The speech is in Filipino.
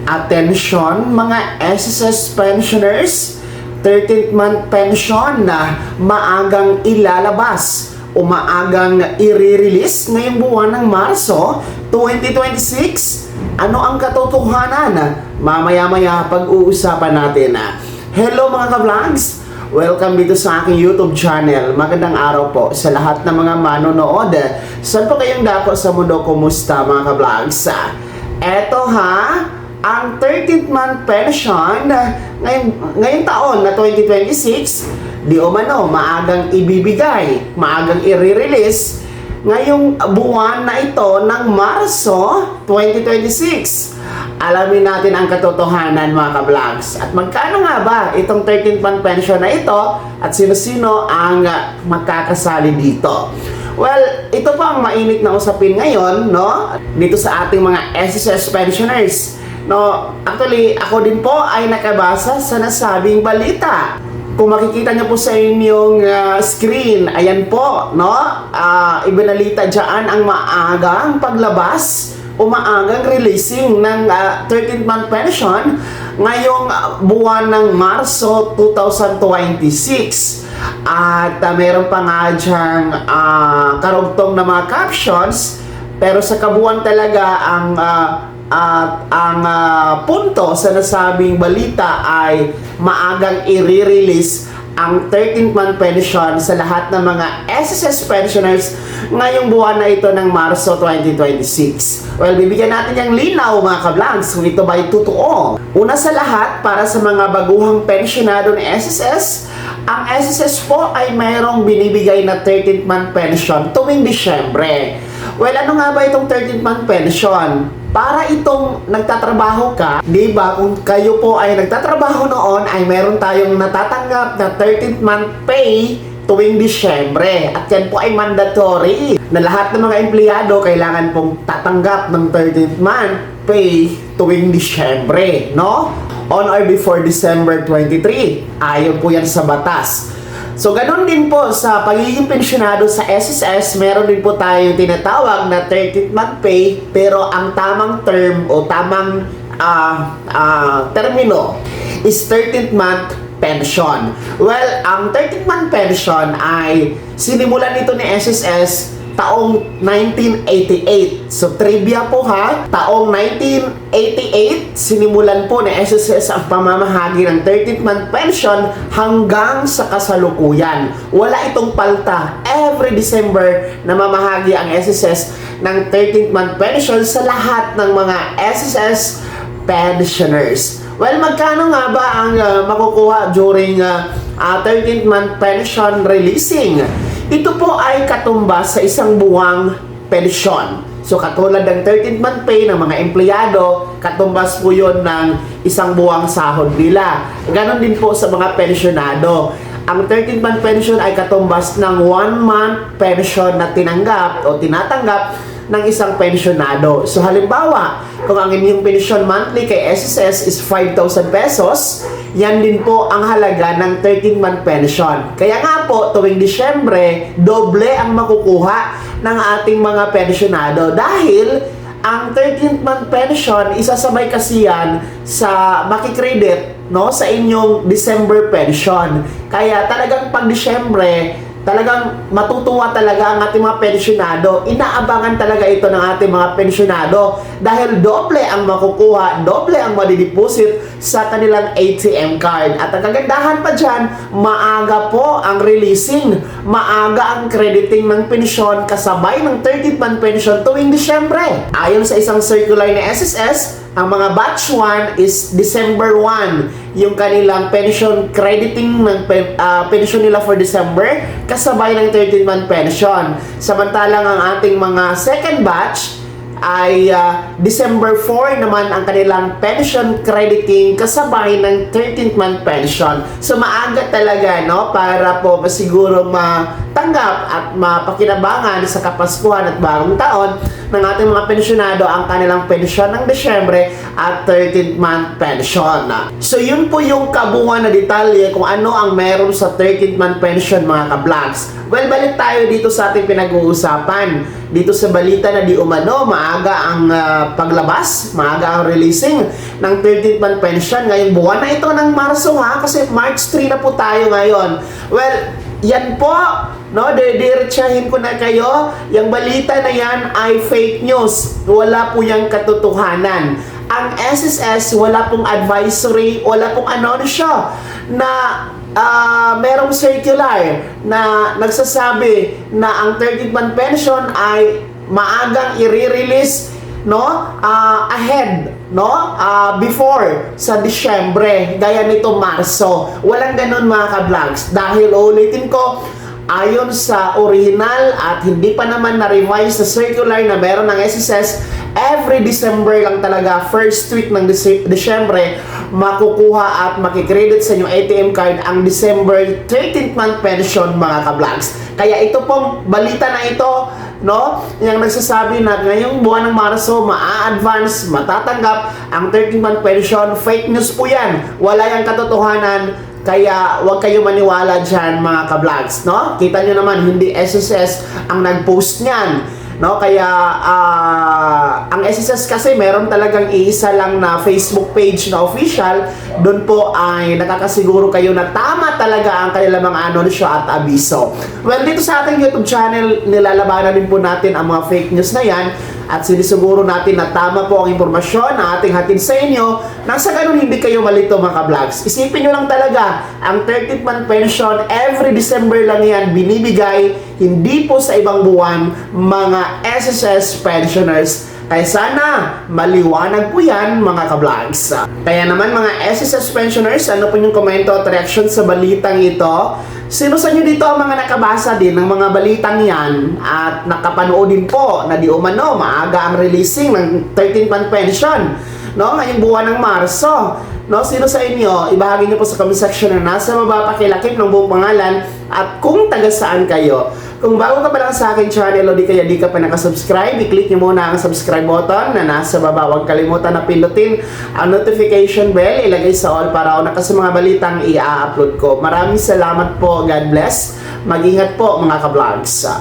Attention mga SSS pensioners, 13th month pension na maagang ilalabas o maagang i-release ngayong buwan ng Marso 2026. Ano ang katotohanan? Mamaya-maya pag-uusapan natin. Hello mga ka-vlogs! Welcome dito sa aking YouTube channel. Magandang araw po sa lahat ng mga manonood. Saan po kayong dako sa mundo? Kumusta mga ka-vlogs? Eto ang 13th month pension ngayong taon na 2026, di umano maagang ibibigay, maagang i-release ngayong buwan na ito ng Marso 2026. Alamin natin ang katotohanan mga ka-vlogs. At magkano nga ba itong 13th month pension na ito at sino-sino ang magkakasali dito? Well, ito pa ang mainit na usapin ngayon, no? Dito sa ating mga SSS pensioners. No, actually, ako din po ay nakabasa sa nasabing balita. Kung makikita niyo po sa inyong screen, ayan po, no? Ibinalita dyan ang maagang paglabas o maagang releasing ng 13th month pension ngayong buwan ng Marso 2026. At meron pa nga dyang karugtong na mga captions, pero sa kabuuan talaga ang punto sa nasabing balita ay maagang i-release ang 13th month pension sa lahat ng mga SSS pensioners ngayong buwan na ito ng Marso 2026. Well, bibigyan natin yung linaw mga ka-vlogs kung ito ba ay totoo. Una sa lahat, para sa mga baguhang pensionado ng SSS, ang SSS po ay mayroong binibigay na 13th month pension tuwing Disyembre. Well, ano nga ba itong 13th month pension? Para itong nagtatrabaho ka, di ba, kung kayo po ay nagtatrabaho noon, ay meron tayong natatanggap na 13th month pay tuwing Disyembre. At yan po ay mandatory na lahat ng mga empleyado kailangan pong tatanggap ng 13th month pay tuwing Disyembre, no? On or before December 23. Ayon po yan sa batas. So, ganun din po sa pagiging pensyonado sa SSS, meron din po tayong tinatawag na 13th month pay, pero ang tamang term o tamang termino is 13th month pension. Well, ang 13th month pension ay sinimulan nito ni SSS taong 1988. So, trivia po taong 1988, sinimulan po ni SSS ang pamamahagi ng 13th month pension hanggang sa kasalukuyan. Wala itong palta. Every December, namamahagi ang SSS ng 13th month pension sa lahat ng mga SSS pensioners. Well, magkano nga ba ang makukuha during 13th month pension releasing? Ito po ay katumbas sa isang buwang pensyon. So, katulad ng 13th month pay ng mga empleyado, katumbas po yun ng isang buwang sahod nila. Ganon din po sa mga pensyonado. Ang 13th month pension ay katumbas ng 1 month pension na tinanggap o tinatanggap ng isang pensyonado. So, halimbawa, kung ang inyong pension monthly kay SSS is 5,000 pesos, yan din po ang halaga ng 13th month pension. Kaya nga po, tuwing Disyembre, doble ang makukuha ng ating mga pensyonado dahil ang 13th month pension, isasabay kasi yan sa makikredit, no, sa inyong December pension. Kaya talagang pag Disyembre, talagang matutuwa talaga ang ating mga pensyonado. Inaabangan talaga ito ng ating mga pensyonado dahil doble ang makukuha, doble ang madideposit sa kanilang ATM card. At ang kagandahan pa dyan, maaga po ang releasing, maaga ang crediting ng pensyon kasabay ng 13th month pension tuwing Disyembre. Ayon sa isang circular ni SSS, ang mga batch 1 is December 1, yung kanilang pension crediting ng pension nila for December kasabay ng 13th month pension. Samantalang ang ating mga second batch ay December 4 naman ang kanilang pension crediting kasabay ng 13th month pension. So maaga talaga, no, para po siguro matanggap at mapakinabangan sa Kapaskuhan at Bagong Taon ng ating mga pensyonado ang kanilang pensyon ng Disyembre at 13th month pension. So yun po yung kabuuan na detalye kung ano ang meron sa 13th month pension mga ka-vlogs. Well, balik tayo dito sa ating pinag-uusapan. Dito sa balita na di umano, maaga ang paglabas, maaga ang releasing ng 13th month pension ngayong buwan na ito ng Marso ha, kasi March 3 na po tayo ngayon. Well, yan po, no, diretsahin ko na kayo, yung balita na yan ay fake news. Wala po yung katotohanan. Ang SSS, wala pong advisory, wala pong anunsyo na merong circular na nagsasabi na ang 13th month pension ay maagang i-release, no, ahead, no, before sa Disyembre gaya nito Marso. Walang ganun mga ka-vlogs, dahil ulitin ko, ayon sa original at hindi pa naman na-revise sa circular na meron ng SSS, every December lang talaga, first week ng Disyembre, makukuha at makikredit sa inyong ATM card ang December 13th month pension mga ka-vlogs. Kaya ito pong balita na ito, no, yung nagsasabi na ngayong buwan ng Marso maa-advance, matatanggap ang 13th month pension, fake news po yan. Wala yung katotohanan. Kaya huwag kayo maniwala dyan mga ka-vlogs, no? Kita nyo naman, hindi SSS ang nag-post niyan, no? Kaya ang SSS kasi meron talagang iisa lang na Facebook page na official. Doon po ay nakakasiguro kayo na tama talaga ang kanilang mga anunsyo at abiso. Well, dito sa ating YouTube channel, nilalabanan din po natin ang mga fake news na yan at sinisiguro natin na tama po ang impormasyon na ating hatid sa inyo nang sa ganun hindi kayo malito mga ka-vlogs. Isipin nyo lang talaga, ang 13th month pension, every December lang yan binibigay, hindi po sa ibang buwan mga SSS pensioners. Kaya sana maliwanag po yan mga ka-vlogs. Kaya naman mga SSS pensioners, ano po yung komento at reaction sa balitang ito? Sino sa inyo dito ang mga nakabasa din ng mga balitang yan at nakapanood din po na di umano maaga ang releasing ng 13th month pension, no, ngayong buwan ng Marso? No, sino sa inyo? Ibahagi niyo po sa comment section na nasa baba, pakilakip ng buong pangalan at kung taga saan kayo. Kung bago ka pa lang sa aking channel o di kaya di ka pa nakasubscribe, i-click niyo muna ang subscribe button na nasa baba. Huwag kalimutan na pindutin ang notification bell, ilagay sa all para una ka sa mga balitang i-upload ko. Maraming salamat po. God bless. Mag-ingat po mga ka-vlogs.